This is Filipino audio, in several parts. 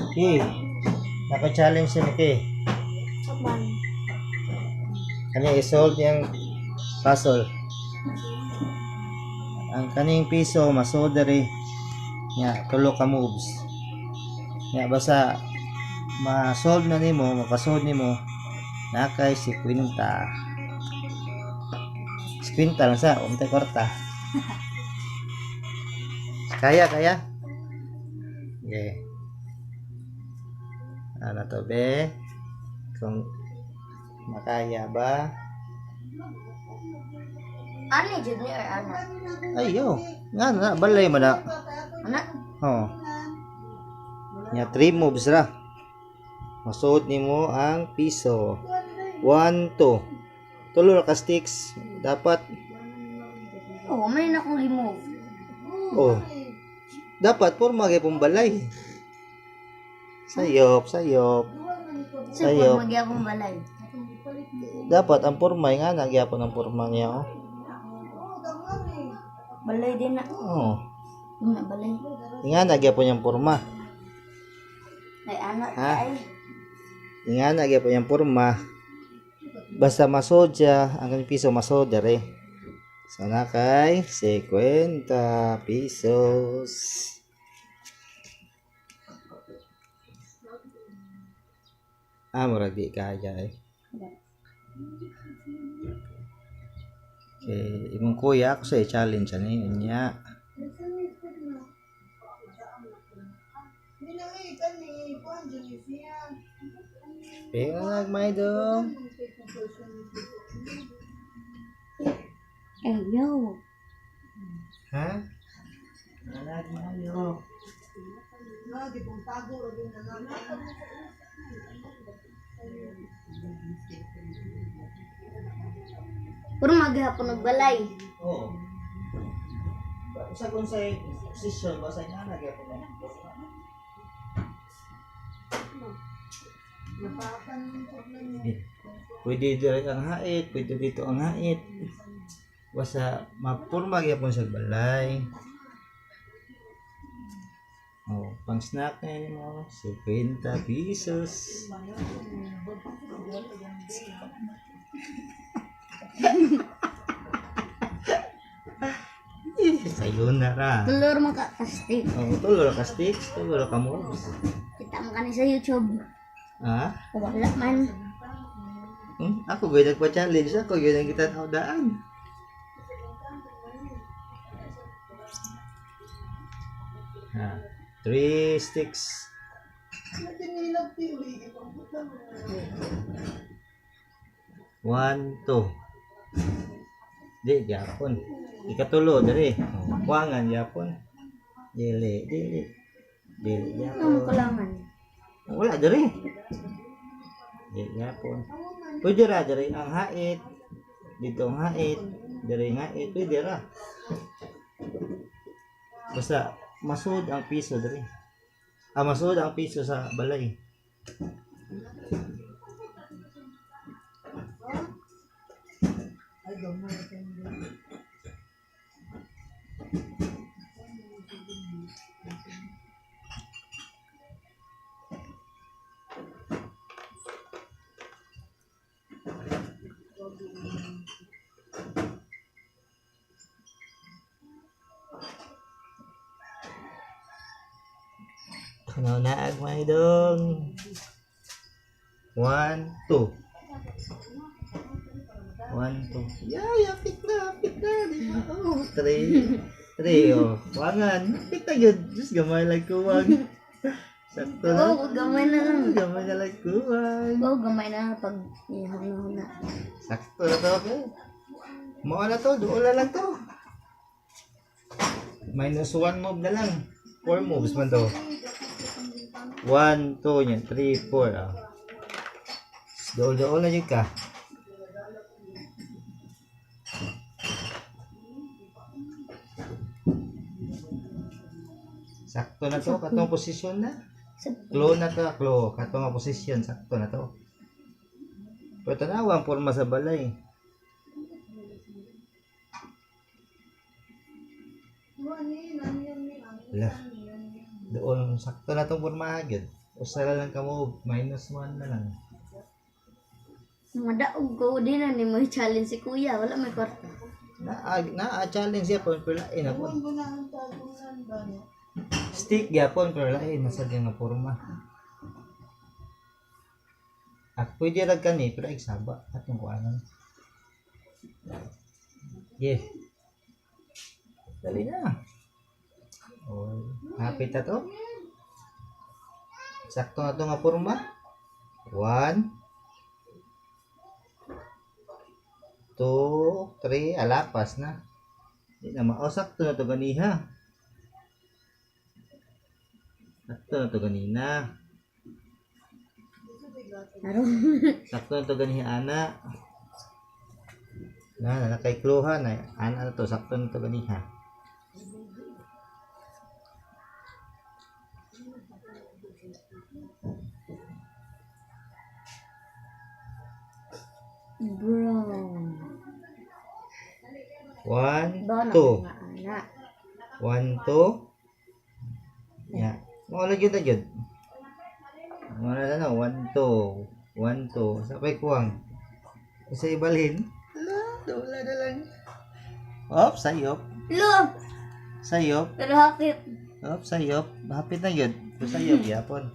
Okay. Naka-challenge siya ni Kay. Saban. Kani i-solve yung puzzle. Ang kaning piso masud diri nya tulo ka moves. Nya basta ma-solve na nimo, mapasod nimo na kay 50. 50 lang sa umtay kwarta. Kaya. Okay. Ano to be? Kung makaya ba? Ano jud ni or ano? Ayo, nga na balay man na. Anak? Oh. Nya 3 moves ra. Masuot nimo ang piso. 1 2. Tulo ra ka sticks dapat. Oh, may na akong remove. Oh. Dapat porma gyud pong balay. Sayop. Sa Sayop. magyapong balay. Dapat ang porma nga nagyapon ang porma niya. Oh. Balay din na. Oh. Na balay. Nga nagyapon yung porma. Ay anak Ha? ay. Nga nagyapon yung porma. Basta masod siya, ang piso masod dere. So na kay 50 pesos. Murag di kaya eh. Okay, imong kuya ako sa challenge ani niya. Pero nagmay dong. Eh yo. Ha? Nagmayo. Puro maghapon og balay. Oo. Sa kung sa position, basta niya nagyapon ng porma. Pwede dito ang hait, pwede dito ang hait. Basta mapurma gyapon sa balay. Oh, pang snack na yun mo, 50 pesos. Sayonara. Tulor mo ka kastik. Oh, tulo ka sticks, tulo ka moves. Kita mo kani sa YouTube. Ha? Wala man. Ako gawin nagpa-challenge ako, yun ang kita daan. Ha, 3 sticks. 1 2. Di, yapon. Ikatulo, dari. Kuangan, yapon. Dili. Ano ko Yapon. laman? Wala, dari. Dili, yapon. Pwede ra, dari. Ang hait. Dito ang hait. Dari ang hait. Pwede ra. Basta, masud ang piso, dari. Masud ang piso sa balay. Ano na agmay dong? 1 2. 1 2. Yapit na. Oh, 3. Oh, wangan. Yapit na yun. Just gamay like kuwang. Sakto na. Oh, gamay na lang. Gamay na like kuwang. Oh, gamay na pag ihuna-huna. Sakto na to. Okay. Mao na to. Doon na lang to. -1 move na lang. 4 moves man to. 1 2 yan. 3 4. Doon na yun ka. Sakto na to, katong posisyon na. Claw na to, claw. Katong posisyon, sakto na to. Pero tanawa ang forma sa balay. Wala. Doon, sakto na tong forma agad. Usara lang ka mo, -1 na lang. Madaog ko din na ni mo challenge si kuya. Wala may kwarta. Na-challenge siya po, pero lain ako. Stick gyapon pero lain nasa diyan nga porma. Pwede rag kani pero igsaba atong kuanan. Yes. Dali na. Oh, hapit na to. Sakto na to nga porma. 1 2 3 alapas na. Di na sakto na to ganiha. Sakto na to ganina. Aron. Sakto na to ganiha ana. Na kay kluha na ana na to sakto na to ganiha. Brown. 1 Ba na 2 nga ana. 1 2 ya. Mo na gyud na gyud. Mo na na 1 2 1 2 sabay kuwang. Isa ibalhin. Wala na lang. Op, sayop. Look! Sayop. Pero hakit. Op, sayop. Hapit na yun. Sayop, yapon.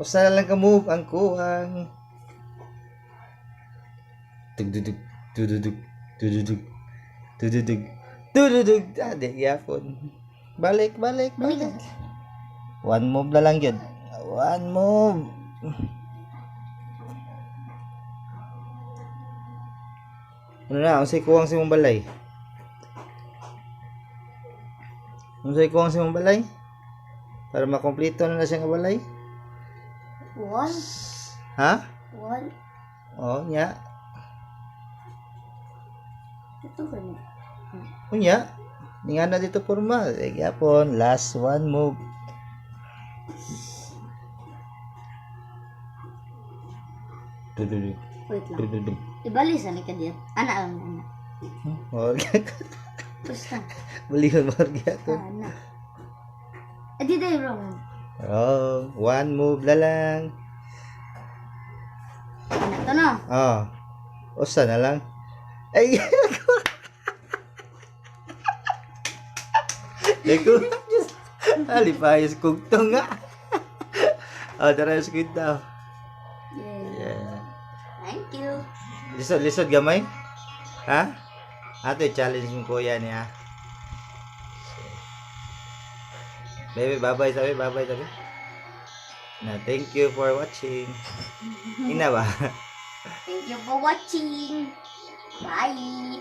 Usa lang ka move ang kuwang. Tugdudug, tududug, tududug, tududug, tududug. Ade, yapon. Balik. Balik. One move na lang yun. One move. Ano na, ang say kuwang si mong balay. Ang say kuwang si mong balay. Para makompleto na siya nga balay. 1. Ha? 1. Oo, nya. Ito ka niya. Unya. Nga na dito porma. Yapon, last one move. Dududug. Wait lang. Dududug. Ibalik sa ka diyan. Ana lang ana. Basta. Balikan marga to. Ana. Di tayo wrong. Oh, one move na lang. Ana to no. Oh. Usa na lang. Ay. Deko. Alipayos kog to nga. Oh, tara sa kita. Yeah. Thank you. Lisod gamay? Ha? Ato i-challenge mo kuya niya. Baby, bye-bye sabi. Na, thank you for watching. Ina ba? Thank you for watching. Bye.